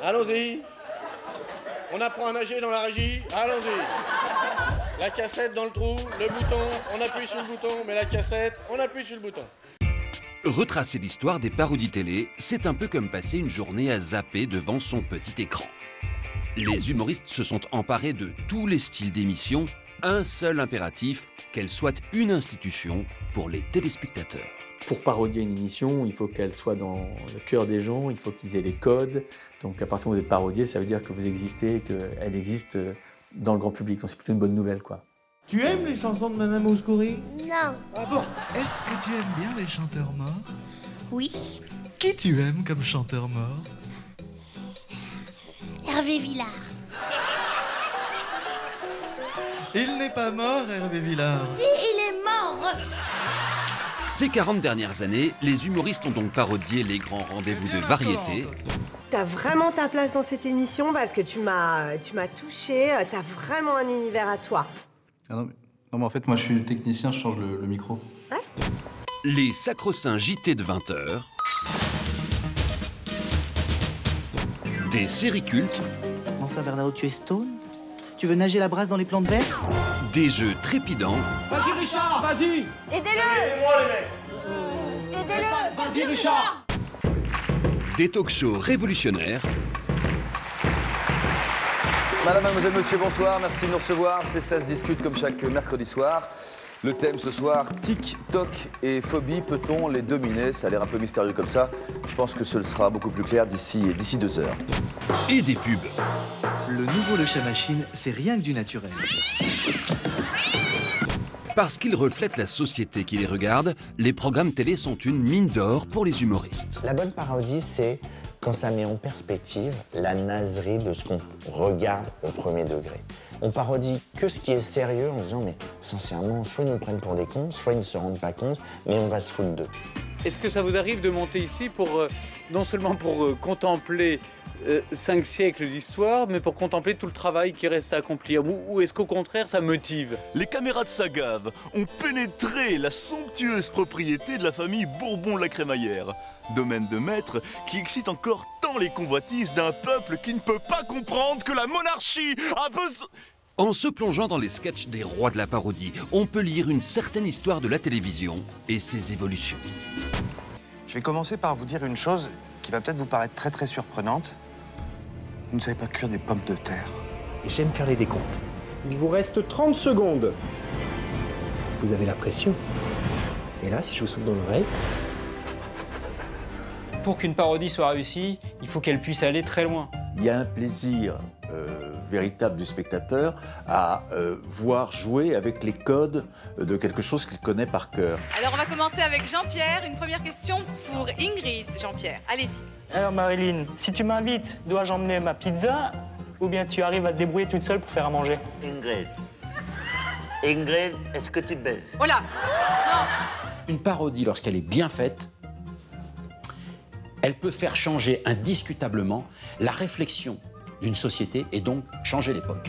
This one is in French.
Allons-y. On apprend à nager dans la régie. Allons-y. La cassette dans le trou, le bouton, on appuie sur le bouton, mais la cassette, on appuie sur le bouton. Retracer l'histoire des parodies télé, c'est un peu comme passer une journée à zapper devant son petit écran. Les humoristes se sont emparés de tous les styles d'émission, un seul impératif, qu'elle soit une institution pour les téléspectateurs. Pour parodier une émission, il faut qu'elle soit dans le cœur des gens, il faut qu'ils aient les codes. Donc à partir du moment où vous êtes parodié, ça veut dire que vous existez, qu'elle existe dans le grand public. Donc c'est plutôt une bonne nouvelle, quoi. Tu aimes les chansons de Madame Mouskouri? Non. Ah bon? Est-ce que tu aimes bien les chanteurs morts? Oui. Qui tu aimes comme chanteur mort? Hervé Villard. Il n'est pas mort, Hervé Villard. Il est mort. Ces 40 dernières années, les humoristes ont donc parodié les grands rendez-vous de variété. T'as vraiment ta place dans cette émission parce que tu m'as touché, t'as vraiment un univers à toi. Ah non, mais en fait, moi je suis technicien, je change le micro. Ouais. Les sacro-saints JT de 20h. Des séries cultes. Enfin, Bernardo, tu es stone? Tu veux nager la brasse dans les plantes vertes? Des jeux trépidants. Vas-y, Richard, vas-y. Aidez-le. Aidez-moi, les mecs. Aidez-le. Vas-y, Richard. Des talk-shows révolutionnaires. Madame, mademoiselle, monsieur, bonsoir. Merci de nous recevoir. C'est Ça se discute comme chaque mercredi soir. Le thème ce soir, tic, toc et phobie. Peut-on les dominer? Ça a l'air un peu mystérieux comme ça. Je pense que ce sera beaucoup plus clair d'ici 2 heures. Et des pubs. Le nouveau Le Chat Machine, c'est rien que du naturel. Parce qu'ils reflètent la société qui les regarde, les programmes télé sont une mine d'or pour les humoristes. La bonne parodie, c'est quand ça met en perspective la naserie de ce qu'on regarde au premier degré. On parodie que ce qui est sérieux en disant mais sincèrement, soit ils nous prennent pour des cons, soit ils ne se rendent pas compte, mais on va se foutre d'eux. Est-ce que ça vous arrive de monter ici pour non seulement pour contempler 5 siècles d'histoire, mais pour contempler tout le travail qui reste à accomplir? Ou est-ce qu'au contraire, ça motive? Les caméras de Sagave ont pénétré la somptueuse propriété de la famille Bourbon-la Crémaillère. Domaine de maître qui excite encore tant les convoitises d'un peuple qui ne peut pas comprendre que la monarchie a besoin... En se plongeant dans les sketchs des rois de la parodie, on peut lire une certaine histoire de la télévision et ses évolutions. Je vais commencer par vous dire une chose qui va peut-être vous paraître très surprenante. Vous ne savez pas cuire des pommes de terre. J'aime faire les décomptes. Il vous reste 30 secondes. Vous avez la pression. Et là, si je vous souffle dans l'oreille... Pour qu'une parodie soit réussie, il faut qu'elle puisse aller très loin. Il y a un plaisir véritable du spectateur à voir jouer avec les codes de quelque chose qu'il connaît par cœur. Alors on va commencer avec Jean-Pierre. Une première question pour Ingrid. Jean-Pierre, allez-y. Alors Marilyn, si tu m'invites, dois-je emmener ma pizza ou bien tu arrives à te débrouiller toute seule pour faire à manger? Ingrid, est-ce que tu baises? Voilà. Une parodie, lorsqu'elle est bien faite, elle peut faire changer indiscutablement la réflexion d'une société et donc changer l'époque.